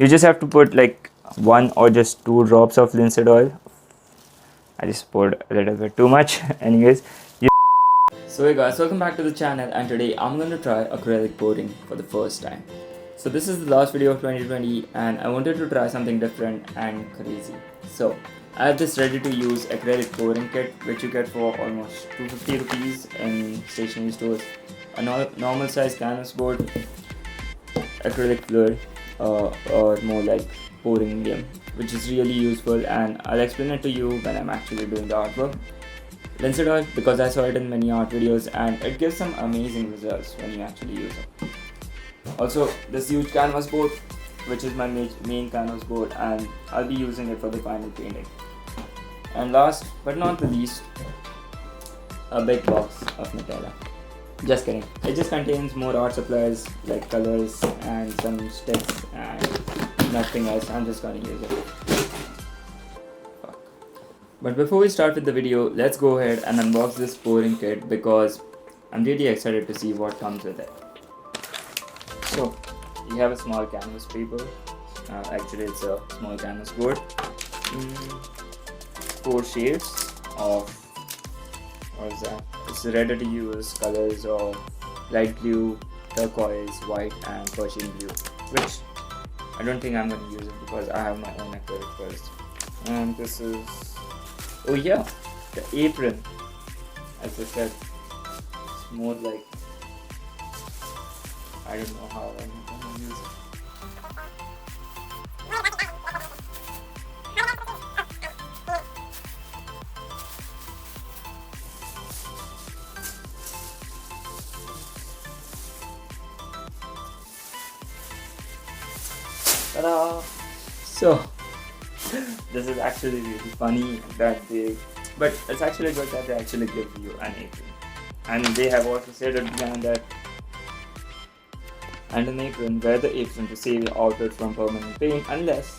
you just have to put like 1 or just 2 drops of linseed oil. I just poured a little bit too much. Anyways, so hey guys, welcome back to the channel, and today I'm going to try acrylic pouring for the first time. So this is the last video of 2020 and I wanted to try something different and crazy. So I have this ready to use acrylic pouring kit which you get for almost 250 rupees in stationery stores. A normal size canvas board, acrylic fluid, or more like pouring medium, which is really useful, and I'll explain it to you when I'm actually doing the artwork. Linseed oil, because I saw it in many art videos and it gives some amazing results when you actually use it. Also, this huge canvas board, which is my main canvas board, and I'll be using it for the final painting. And last but not the least, a big box of Nutella. Just kidding. It just contains more art supplies like colors and some sticks and nothing else. I'm just gonna use it. Fuck. But before we start with the video, let's go ahead and unbox this pouring kit because I'm really excited to see what comes with it. So, you have a small canvas paper. Actually, it's a small canvas board. 4 shades of, what is that? It's ready to use colors of light blue, turquoise, white and Persian blue, which I don't think I'm going to use it because I have my own acrylic first. And this is, oh yeah, the apron. As I said, it's more like, I don't know how I'm going to use it. Ta-da! So, this is actually really funny that but it's actually good that they actually give you an apron. And they have also said at the end that, and an apron, wear the apron to save your outfit from permanent pain unless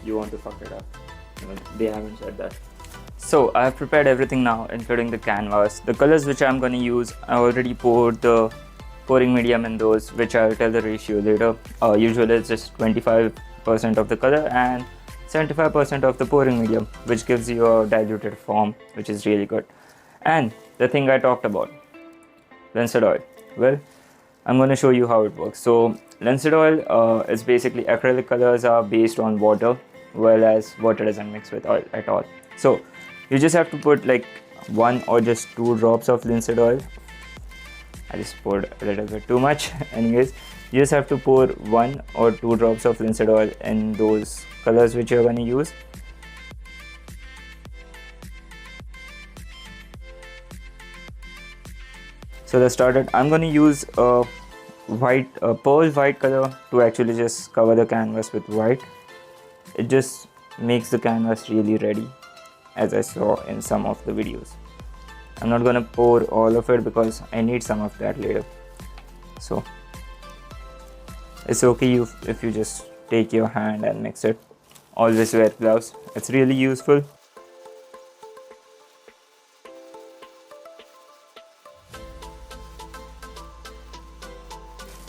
you want to fuck it up. They haven't said that. So I have prepared everything now, including the canvas. The colors which I'm going to use, I already poured the pouring medium in those, which I'll tell the ratio later. Usually it's just 25% of the color and 75% of the pouring medium, which gives you a diluted form, which is really good. And the thing I talked about, linseed oil. Well, I'm going to show you how it works. So linseed oil is basically, acrylic colors are based on water, whereas water doesn't mix with oil at all. So you just have to put like 1 or just 2 drops of linseed oil. I just poured a little bit too much. Anyways, you just have to pour 1 or 2 drops of linseed oil in those colors which you're going to use. So let's start it. I'm going to use a pearl white color to actually just cover the canvas with white. It just makes the canvas really ready, as I saw in some of the videos. I'm not gonna pour all of it because I need some of that later. So it's okay if you just take your hand and mix it. Always wear gloves. It's really useful.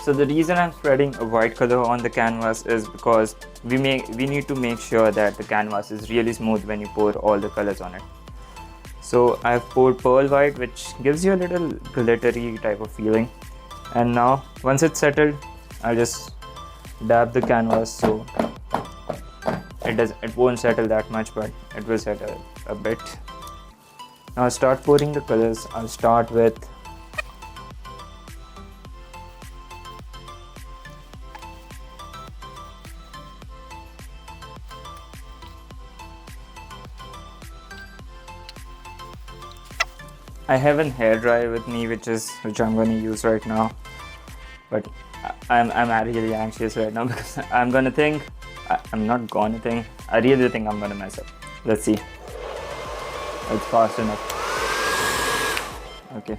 So the reason I'm spreading a white color on the canvas is because we need to make sure that the canvas is really smooth when you pour all the colors on it. So I've poured pearl white, which gives you a little glittery type of feeling. And now once it's settled, I'll just dab the canvas so it won't settle that much, but it will settle a bit. Now I'll start pouring the colors. I'll start with I have an hair dryer with me, which I'm going to use right now, but I'm really anxious right now because I really think I'm gonna mess up. Let's see. It's fast enough. Okay.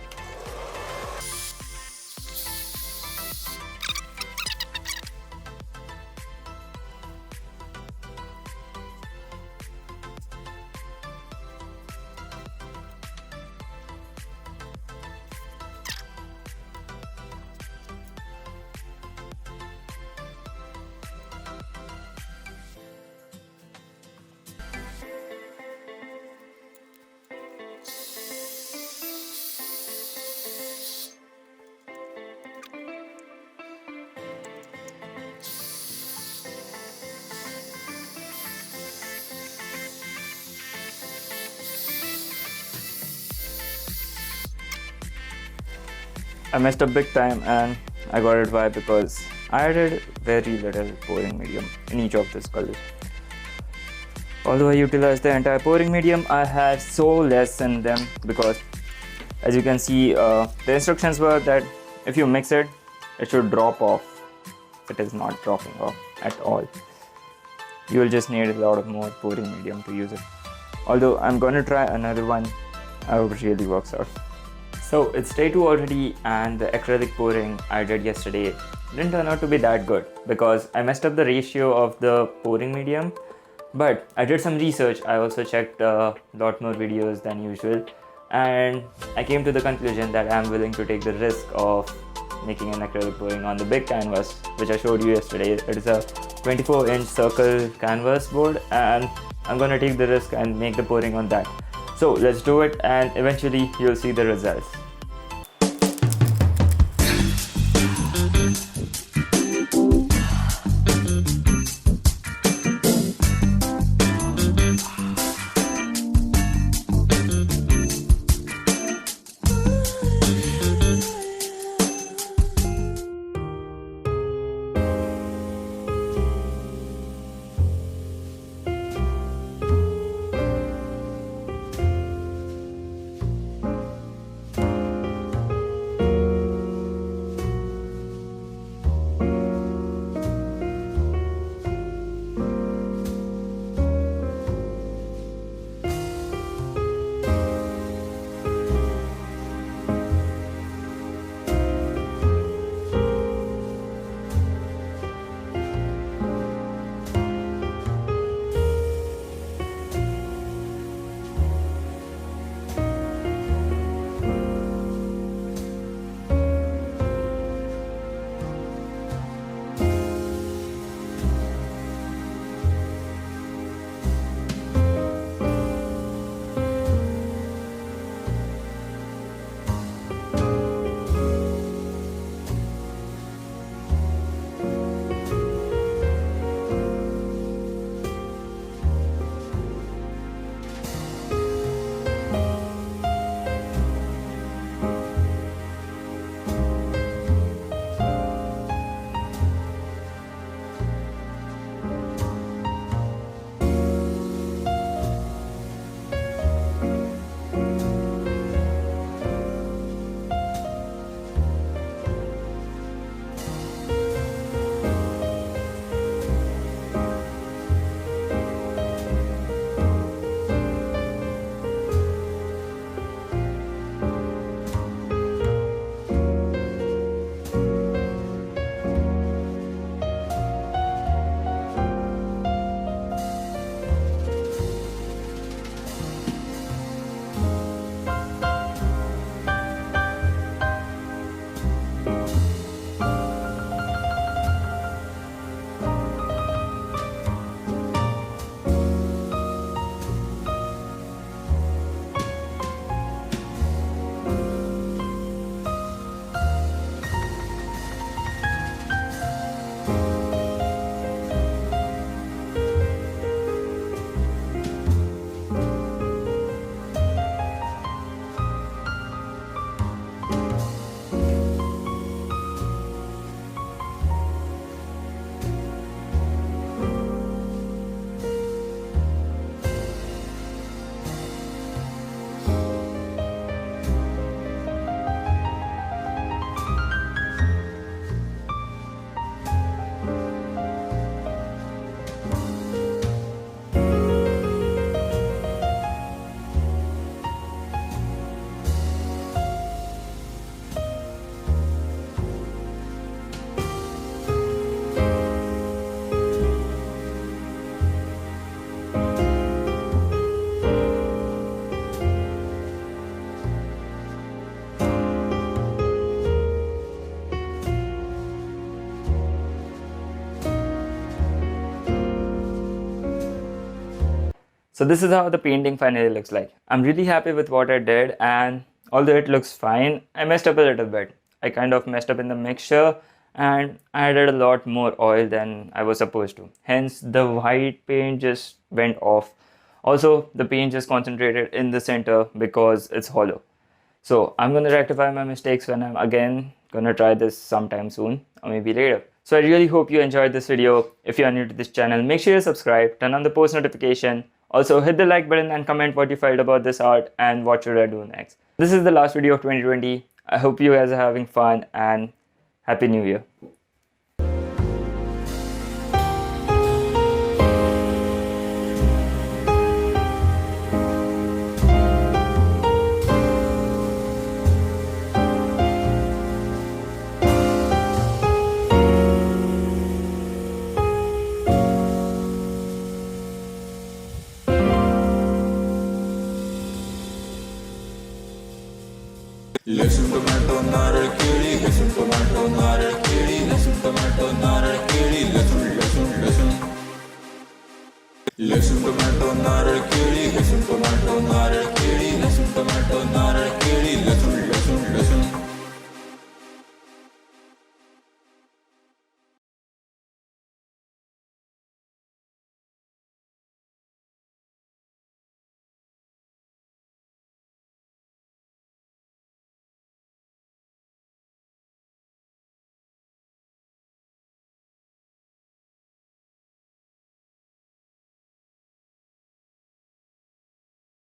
I messed up big time and I got it why because I added very little pouring medium in each of these colors. Although I utilized the entire pouring medium, I had so less in them because as you can see the instructions were that if you mix it, it should drop off. It is not dropping off at all. You will just need a lot of more pouring medium to use it. Although I'm gonna try another one, I hope it really works out. So it's day 2 already and the acrylic pouring I did yesterday didn't turn out to be that good because I messed up the ratio of the pouring medium. But I did some research, I also checked a lot more videos than usual, and I came to the conclusion that I'm willing to take the risk of making an acrylic pouring on the big canvas which I showed you yesterday. It is a 24-inch circle canvas board and I'm gonna take the risk and make the pouring on that. So let's do it and eventually you'll see the results. So this is how the painting finally looks like. I'm really happy with what I did, and although it looks fine, I messed up a little bit. I kind of messed up in the mixture and I added a lot more oil than I was supposed to. Hence the white paint just went off. Also the paint just concentrated in the center because it's hollow. So I'm gonna rectify my mistakes when I'm again gonna try this sometime soon or maybe later. So I really hope you enjoyed this video. If you are new to this channel, make sure you subscribe, turn on the post notification. Also hit the like button and comment what you felt about this art and what should I do next. This is the last video of 2020. I hope you guys are having fun and Happy New Year. Listen to my tonar kiri, listen to my tonar kiri.